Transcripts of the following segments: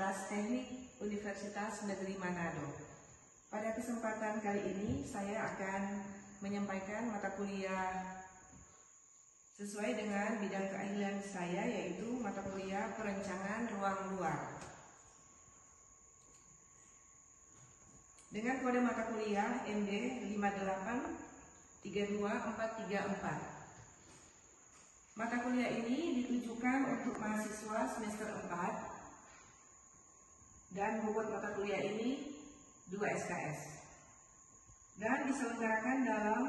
Fakultas Teknik Universitas Negeri Manado. Pada kesempatan kali ini saya akan menyampaikan mata kuliah sesuai dengan bidang keahlian saya, yaitu mata kuliah perencanaan ruang luar. Dengan kode mata kuliah MD 5832434. Mata kuliah ini ditujukan untuk mahasiswa semester 4 dan bobot mata kuliah ini 2 SKS dan diselenggarakan dalam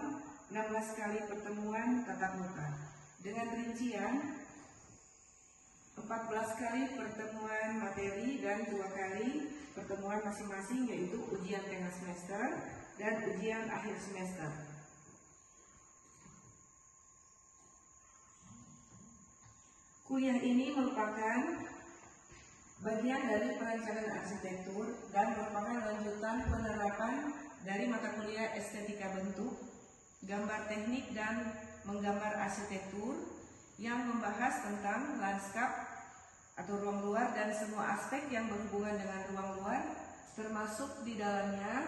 16 kali pertemuan tatap muka dengan rincian 14 kali pertemuan materi dan 2 kali pertemuan masing-masing, yaitu ujian tengah semester dan ujian akhir semester. Kuliah ini merupakan bagian dari perencanaan arsitektur dan merupakan lanjutan penerapan dari mata kuliah estetika bentuk, gambar teknik dan menggambar arsitektur yang membahas tentang lanskap atau ruang luar dan semua aspek yang berhubungan dengan ruang luar, termasuk di dalamnya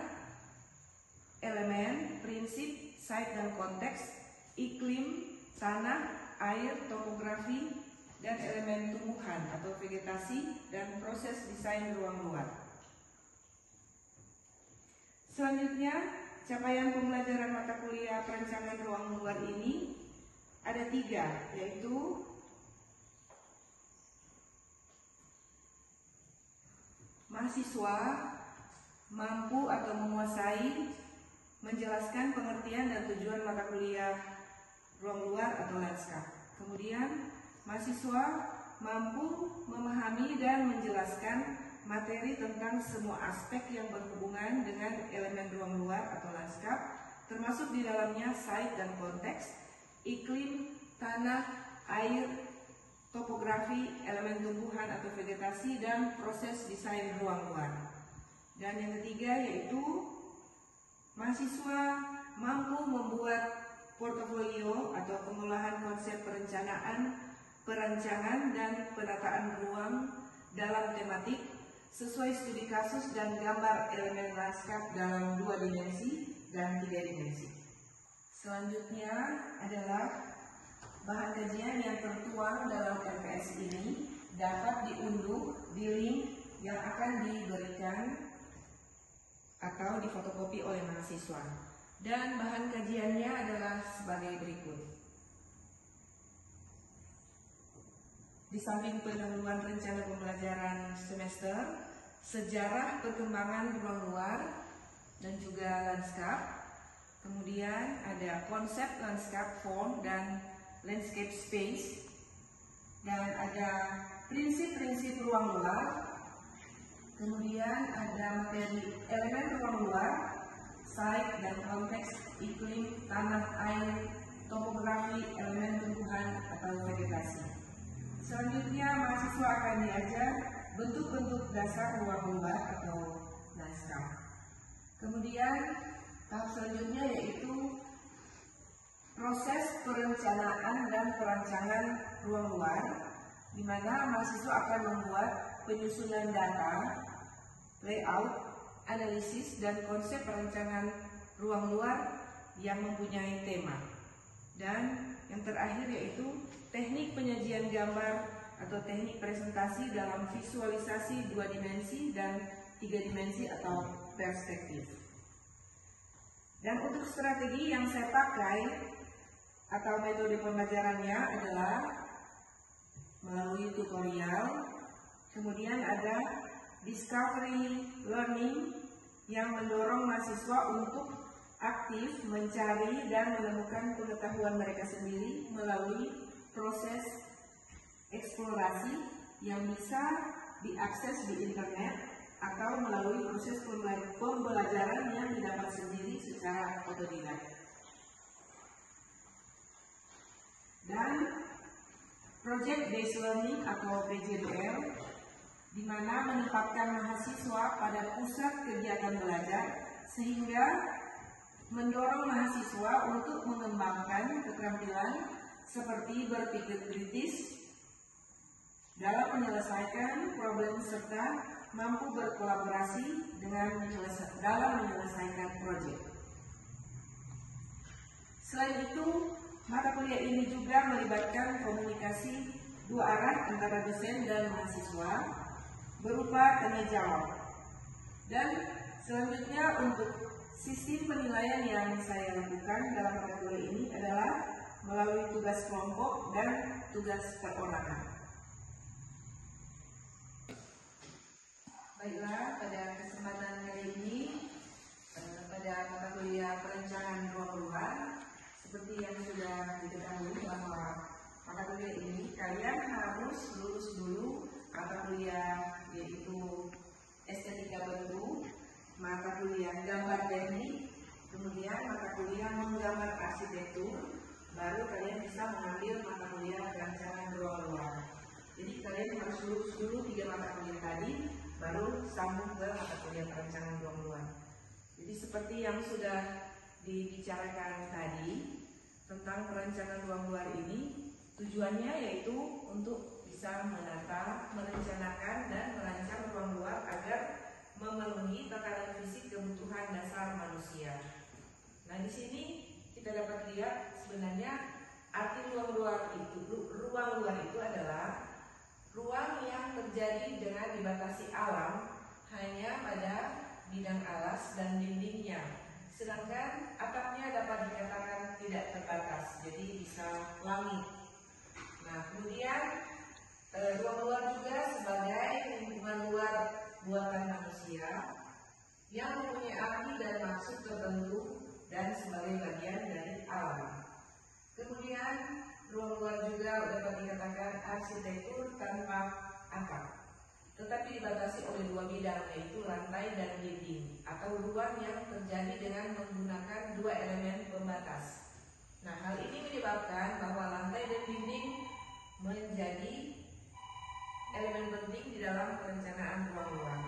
elemen, prinsip, site dan konteks, iklim, tanah, air, topografi, dan elemen tumbuhan atau vegetasi dan proses desain ruang luar. Selanjutnya, capaian pembelajaran mata kuliah perencanaan ruang luar ini ada 3, yaitu mahasiswa mampu atau menguasai menjelaskan pengertian dan tujuan mata kuliah ruang luar atau lanskap. Kemudian mahasiswa mampu memahami dan menjelaskan materi tentang semua aspek yang berhubungan dengan elemen ruang luar atau lanskap, termasuk di dalamnya site dan konteks, iklim, tanah, air, topografi, elemen tumbuhan atau vegetasi, dan proses desain ruang luar. Dan yang ketiga yaitu mahasiswa mampu membuat portofolio atau pengolahan konsep perancangan dan penataan ruang dalam tematik sesuai studi kasus dan gambar elemen lanskap dalam 2 dimensi dan 3 dimensi. Selanjutnya adalah bahan kajian yang tertuang dalam LPS ini dapat diunduh di link yang akan diberikan atau difotokopi oleh mahasiswa. Dan bahan kajiannya adalah sebagai berikut. Di samping pendahuluan rencana pembelajaran semester, sejarah perkembangan ruang luar dan juga lanskap. Kemudian ada konsep lanskap form dan landscape space. Dan ada prinsip-prinsip ruang luar. Kemudian ada materi elemen ruang luar, site dan konteks, iklim, tanah, air, topografi, elemen tumbuhan atau vegetasi. Selanjutnya mahasiswa akan diajar bentuk-bentuk dasar ruang luar atau lanskap. Kemudian tahap selanjutnya yaitu proses perencanaan dan perancangan ruang luar, di mana mahasiswa akan membuat penyusunan data, layout, analisis dan konsep perencanaan ruang luar yang mempunyai tema. Dan yang terakhir yaitu teknik penyajian gambar atau teknik presentasi dalam visualisasi 2 dimensi dan 3 dimensi atau perspektif. Dan untuk strategi yang saya pakai atau metode pembelajarannya adalah melalui tutorial, kemudian ada discovery learning yang mendorong mahasiswa untuk aktif mencari dan menemukan pengetahuan mereka sendiri melalui proses eksplorasi yang bisa diakses di internet atau melalui proses pembelajaran yang didapat sendiri secara otodidak. Dan project based learning atau PJBL, di mana menempatkan mahasiswa pada pusat kegiatan belajar sehingga mendorong mahasiswa untuk mengembangkan keterampilan seperti berpikir kritis, dalam menyelesaikan problem serta mampu berkolaborasi dalam menyelesaikan proyek. Selain itu, mata kuliah ini juga melibatkan komunikasi dua arah antara dosen dan mahasiswa berupa tanya jawab. Dan selanjutnya untuk sistem penilaian yang saya lakukan dalam mata kuliah ini adalah melalui tugas kelompok dan tugas perorangan. Baiklah, pada kesempatan kali ini pada mata kuliah perencanaan ruang luar, seperti yang sudah diketahui bahwa mata kuliah ini kalian harus lulus dulu mata kuliah yaitu estetika bentuk, mata kuliah gambar teknik, kemudian mata kuliah menggambar arsitektur, baru kalian bisa mengambil mata kuliah perencanaan ruang luar. Jadi kalian harus lulus dulu 3 mata kuliah tadi, baru sambung ke mata kuliah perencanaan ruang luar. Jadi seperti yang sudah dibicarakan tadi tentang perencanaan ruang luar ini, tujuannya yaitu untuk bisa menata, merencanakan dan merancang ruang luar agar memenuhi tatanan fisik kebutuhan dasar manusia. Nah, di sini kita dapat lihat sebenarnya arti ruang luar itu adalah ruang yang terjadi dengan dibatasi alam hanya pada bidang alas dan dindingnya, sedangkan atapnya dapat dikatakan tidak terbatas, jadi bisa langit. Nah, kemudian ruang luar juga sebagai lingkungan luar buatan manusia yang mempunyai arti dan maksud tertentu dan sebagai bagian dari alam. Kemudian ruang luar juga dapat dikatakan arsitektur tanpa atap, tetapi dibatasi oleh 2 bidang, yaitu lantai dan dinding, atau ruang yang terjadi dengan menggunakan 2 elemen pembatas. Nah, hal ini menyebabkan bahwa lantai dan dinding menjadi elemen penting di dalam perencanaan ruang luar.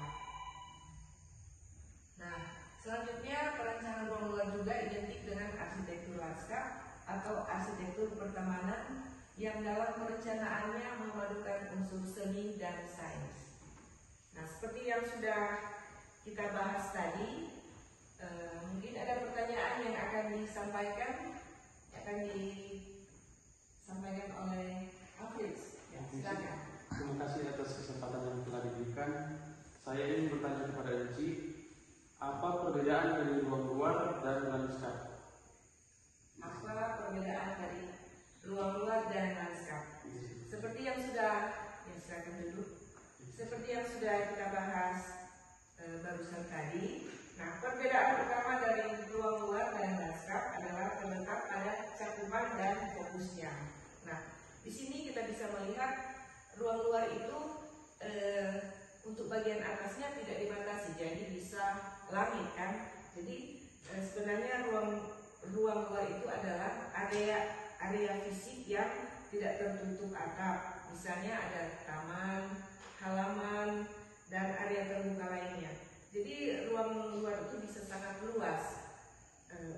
Nah, selanjutnya perencanaan ruang luar juga identik dengan arsitektur lanskap atau arsitektur pertamanan yang dalam perencanaannya memadukan unsur seni dan sains. Nah, seperti yang sudah kita bahas tadi, mungkin ada pertanyaan yang akan disampaikan oleh Afritz. Ya, silakan. Terima kasih atas kesempatan yang telah diberikan. Saya ingin bertanya kepada Uci, apa perbedaan dari ruang luar dan lanskap? Apa perbedaan dari ruang luar dan lanskap? Seperti yang sudah, silakan dulu. Seperti yang sudah kita bahas barusan tadi. Nah, perbedaan utama dari ruang luar dan lanskap adalah terletak pada cakupan dan fokusnya. Nah, di sini kita bisa melihat ruang luar itu untuk bagian atasnya tidak dibatasi, jadi bisa langit kan. Jadi sebenarnya ruang luar itu adalah area fisik yang tidak tertutup atap. Misalnya ada taman, halaman, dan area terbuka lainnya. Jadi ruang luar itu bisa sangat luas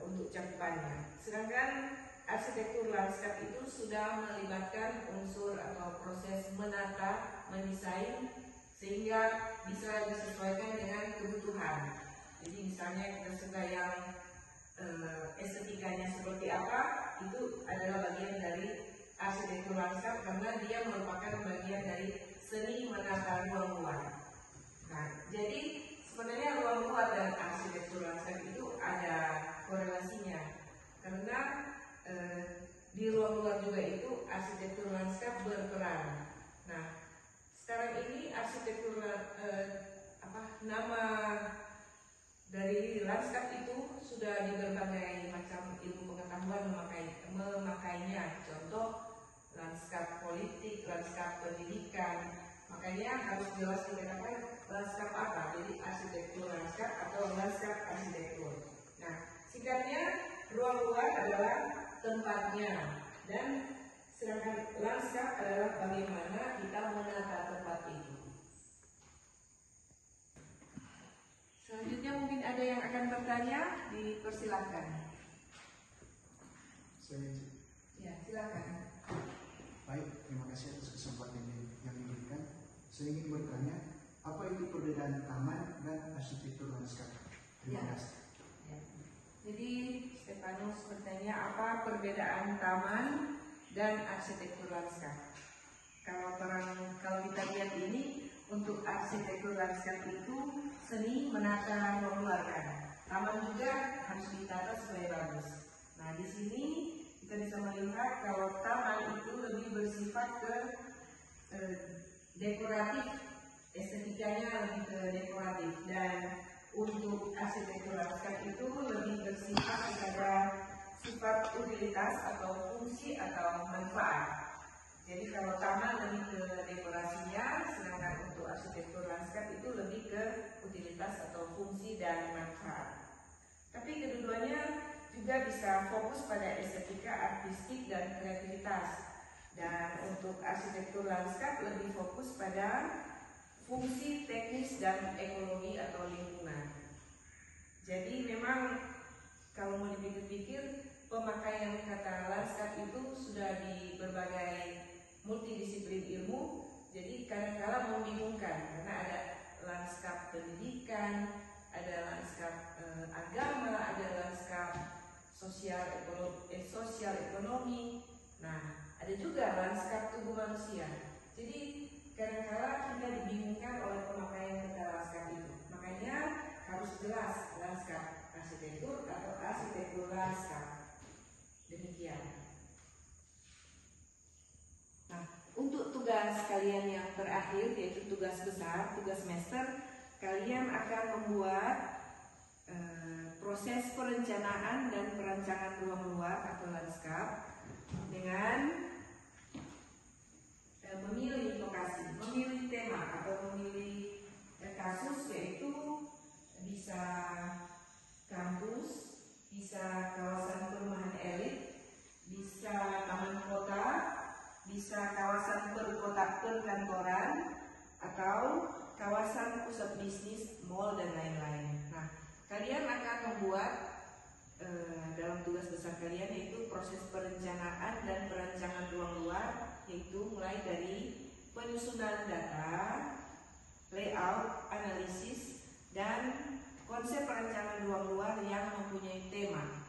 untuk cakupannya. Sedangkan arsitektur lanskap itu sudah melibatkan unsur atau proses menata, mendesain sehingga bisa disesuaikan dengan kebutuhan. Jadi misalnya kita suka yang estetikanya seperti apa, itu adalah bagian dari arsitektur lanskap karena dia merupakan bagian dari seni menata ruang luar. Nah, jadi sebenarnya ruang luar dan arsitektur lanskap itu ada korelasinya karena di ruang luar juga itu arsitektur lanskap berperan. Nah, sekarang ini arsitektur nama dari lanskap itu sudah di berbagai macam ilmu pengetahuan memakainya. Contoh lanskap politik, lanskap pendidikan. Makanya harus jelas dikatakan lanskap apa. Jadi arsitektur lanskap atau lanskap arsitektur. Nah, singkatnya ruang luar adalah tempatnya dan sedangkan lanskap adalah bagaimana kita menata tempat itu. Selanjutnya mungkin ada yang akan bertanya, dipersilakan. Saya Ya, silakan. baik, terima kasih atas kesempatan yang diberikan. Saya ingin bertanya, apa itu perbedaan taman dan arsitektur lanskap? Terima kasih. Ya. Jadi Stefanus bertanya apa perbedaan taman dan arsitektur lanskap. Kalau kita lihat ini, untuk arsitektur lanskap itu seni menata ruang luar kan. Taman juga harus ditata supaya bagus. Nah di sini kita bisa melihat kalau taman itu lebih bersifat ke dekoratif, estetikanya lebih ke dekoratif, dan untuk arsitektur lanskap itu lebih bersifat kepada sifat utilitas atau fungsi atau manfaat. Jadi kalau taman lebih ke dekorasinya, sedangkan untuk arsitektur lanskap itu lebih ke utilitas atau fungsi dan manfaat. Tapi kedua-duanya juga bisa fokus pada estetika, artistik, dan kreativitas. Dan untuk arsitektur lanskap lebih fokus pada fungsi teknis dan ekologi atau lingkungan. Jadi memang kalau mau dipikir-pikir, pemakaian kata lanskap itu sudah di berbagai multidisiplin ilmu. Jadi kadang-kala membingungkan karena ada lanskap pendidikan, ada lanskap agama, ada lanskap sosial ekonomi. Nah, ada juga lanskap tubuh manusia. Jadi kadang-kala kita dibingungkan oleh pemakaian kata lanskap itu. Makanya harus jelas lanskap arsitektur atau arsitektur lanskap. Demikian. Nah, untuk tugas kalian yang terakhir, yaitu tugas besar, tugas semester, kalian akan membuat proses perencanaan dan perancangan ruang luar atau lanskap dengan memilih lokasi, memilih tema atau memilih kasus, yaitu bisa kampus, bisa kawasan perumahan elit, bisa taman kota, bisa kawasan perkantoran, atau kawasan pusat bisnis, mall, dan lain-lain. Nah, kalian akan membuat dalam tugas besar kalian yaitu proses perencanaan dan perancangan ruang luar, yaitu mulai dari penyusunan data, layout, analisis, dan konsep perancangan ruang luar yang mempunyai tema.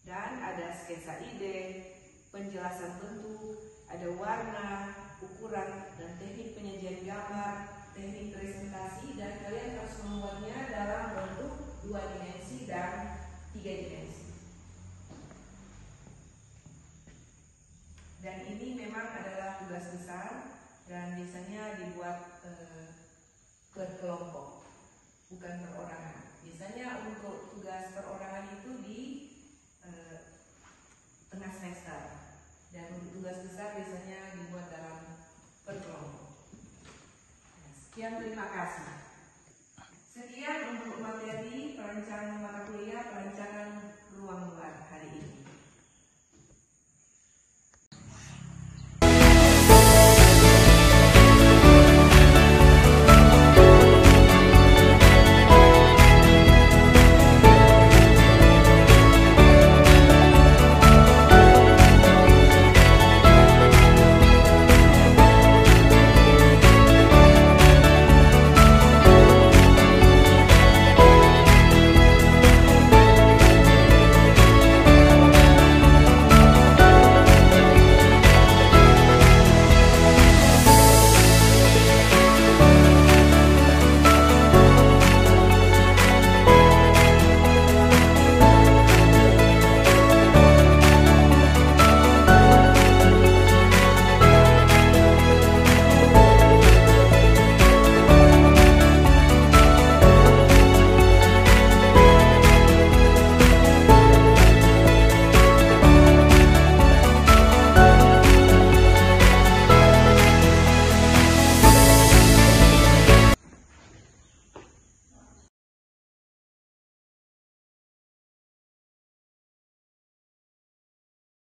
Dan ada sketsa ide, penjelasan bentuk, ada warna, ukuran, dan teknik penyajian gambar, teknik presentasi, dan kalian harus membuatnya dalam bentuk 2 dimensi dan 3 dimensi. Dan ini memang adalah tugas besar dan biasanya dibuat per kelompok, bukan perorangan. Biasanya untuk tugas perorangan itu di tengah semester, dan untuk tugas besar biasanya dibuat dalam per kelompok. Sekian, terima kasih.